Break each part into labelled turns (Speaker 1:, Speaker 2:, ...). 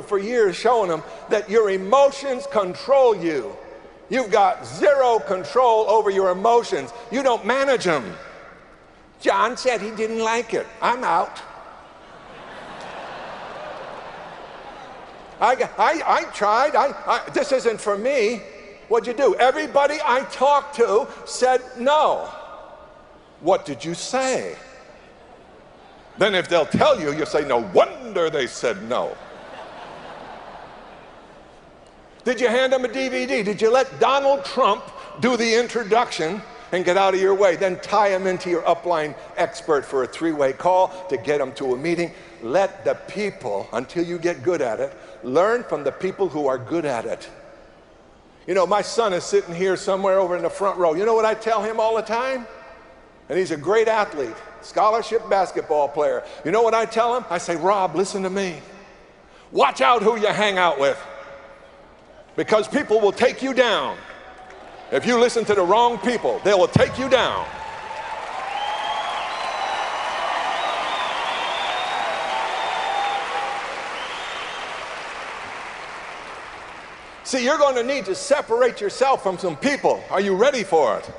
Speaker 1: for years showing them that your emotions control you. You've got zero control over your emotions. You don't manage them. John said he didn't like it. I'm out. I tried. This isn't for me. What'd you do? Everybody I talked to said no. What did you say? Then if they'll tell you, you say, no wonder they said no. Did you hand them a DVD? Did you let Donald Trump do the introduction and get out of your way? Then tie him into your upline expert for a three-way call to get him to a meeting. Let the people, until you get good at it, learn from the people who are good at it. You know, my son is sitting here somewhere over in the front row. You know what I tell him all the time? And he's a great athlete, scholarship basketball player. You know what I tell him? I say, Rob, listen to me. Watch out who you hang out with, because people will take you down. If you listen to the wrong people, they will take you down. See, you're going to need to separate yourself from some people. Are you ready for it?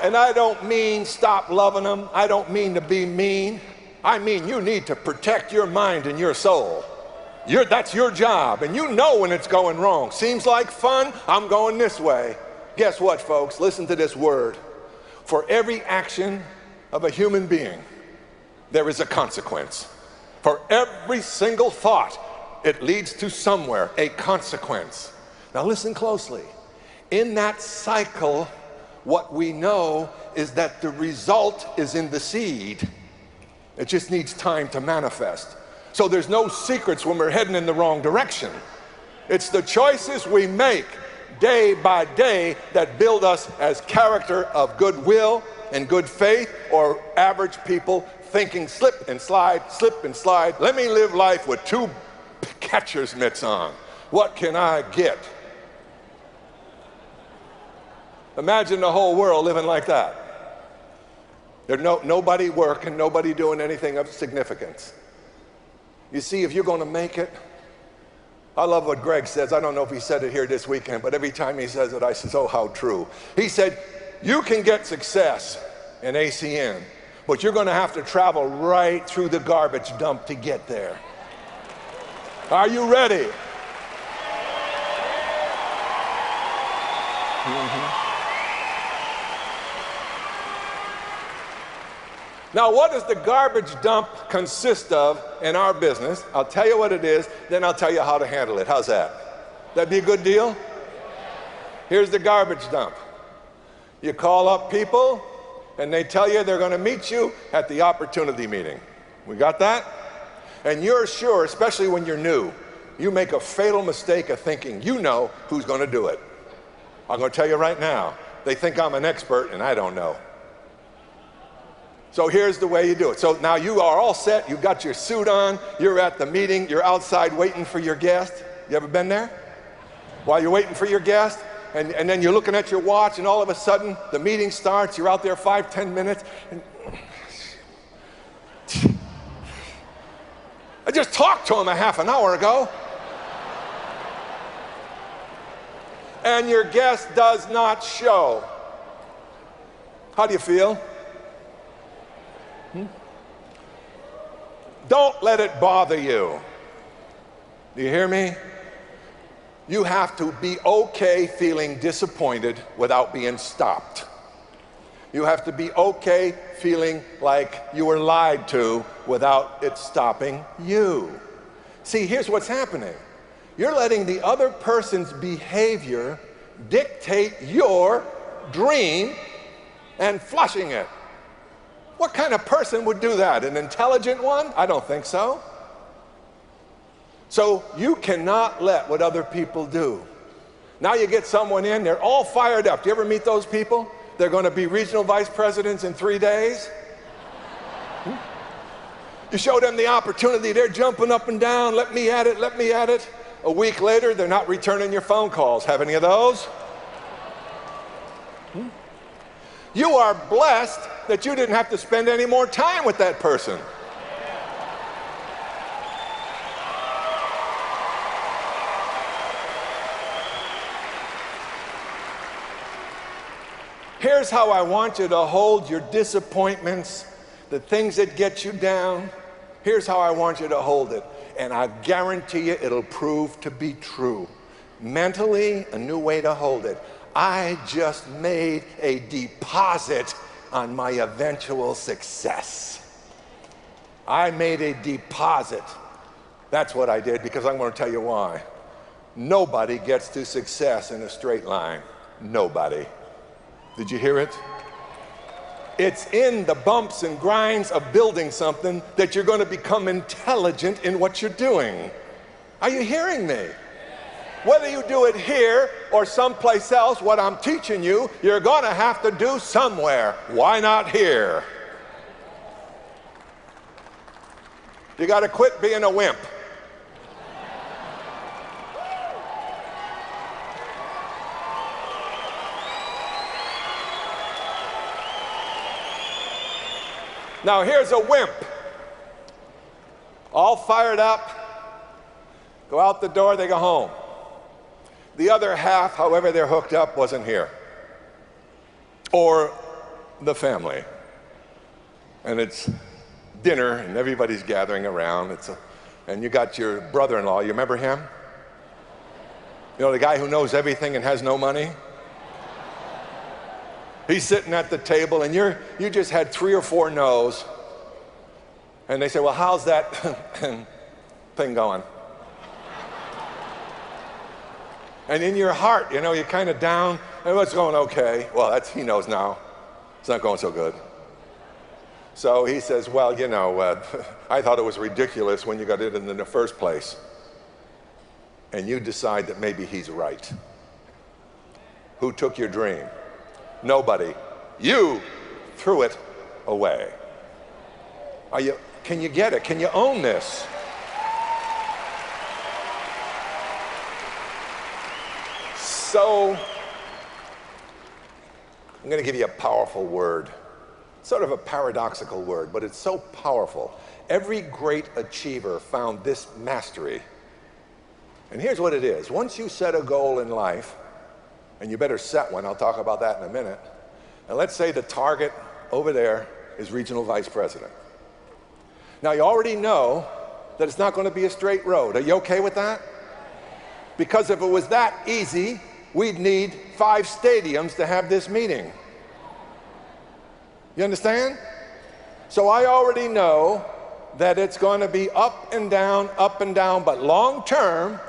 Speaker 1: And I don't mean stop loving them. I don't mean to be mean. I mean you need to protect your mind and your soul. That's your job, and you know when it's going wrong. Seems like fun, I'm going this way. Guess what, folks? Listen to this word. For every action of a human being, there is a consequence. For every single thought, it leads to somewhere, a consequence. Now listen closely. In that cycle, what we know is that the result is in the seed. It just needs time to manifest. So there's no secrets when we're heading in the wrong direction. It's the choices we make day by day that build us as character of goodwill and good faith, or average people thinking slip and slide, slip and slide. Let me live life with two catcher's mitts on. What can I get? Imagine the whole world living like that. There's nobody working, nobody doing anything of significance. You see, if you're going to make it, I love what Greg says. I don't know if he said it here this weekend, but every time he says it, I say, oh, how true. He said, you can get success in ACN, but you're going to have to travel right through the garbage dump to get there. Are you ready? Now, what does the garbage dump consist of in our business? I'll tell you what it is, then I'll tell you how to handle it. How's that? That'd be a good deal? Here's the garbage dump. You call up people, and they tell you they're going to meet you at the opportunity meeting. We got that? And you're sure, especially when you're new, you make a fatal mistake of thinking you know who's going to do it. I'm going to tell you right now, they think I'm an expert, and I don't know. So here's the way you do it. So now you are all set. You've got your suit on. You're at the meeting. You're outside waiting for your guest. You ever been there? While you're waiting for your guest, and then you're looking at your watch, and all of a sudden the meeting starts. You're out there 5-10 minutes. And I just talked to him a half an hour ago. And your guest does not show. How do you feel? Don't let it bother you. Do you hear me? You have to be okay feeling disappointed without being stopped. You have to be okay feeling like you were lied to without it stopping you. See, here's what's happening. You're letting the other person's behavior dictate your dream and flushing it. What kind of person would do that? An intelligent one? I don't think so. So you cannot let what other people do. Now you get someone in, they're all fired up. Do you ever meet those people? They're going to be regional vice presidents in 3 days. You show them the opportunity, they're jumping up and down, let me at it, let me at it. A week later, they're not returning your phone calls. Have any of those? You are blessed that you didn't have to spend any more time with that person. Here's how I want you to hold your disappointments, the things that get you down. Here's how I want you to hold it. And I guarantee you it'll prove to be true. Mentally, a new way to hold it. I just made a deposit on my eventual success. I made a deposit. That's what I did, because I'm going to tell you why. Nobody gets to success in a straight line. Nobody. Did you hear it? It's in the bumps and grinds of building something that you're going to become intelligent in what you're doing. Are you hearing me? Whether you do it here or someplace else, what I'm teaching you, you're going to have to do somewhere. Why not here? You got to quit being a wimp. Now here's a wimp, all fired up, go out the door, they go home. The other half, however they're hooked up, wasn't here. Or the family. And it's dinner and everybody's gathering around. And you got your brother-in-law, you remember him? You know, the guy who knows everything and has no money? He's sitting at the table and you just had 3 or 4 no's. And they say, well, how's that thing going? And in your heart, you know, you're kind of down. And it's going okay. Well, he knows now. It's not going so good. So he says, well, you know, I thought it was ridiculous when you got it in the first place. And you decide that maybe he's right. Who took your dream? Nobody. You threw it away. Can you get it? Can you own this? So, I'm going to give you a powerful word. Sort of a paradoxical word, but it's so powerful. Every great achiever found this mastery. And here's what it is. Once you set a goal in life, and you better set one, I'll talk about that in a minute. And let's say the target over there is regional vice president. Now you already know that it's not going to be a straight road. Are you okay with that? Because if it was that easy, we'd need 5 stadiums to have this meeting. You understand? So I already know that it's going to be up and down, but long term,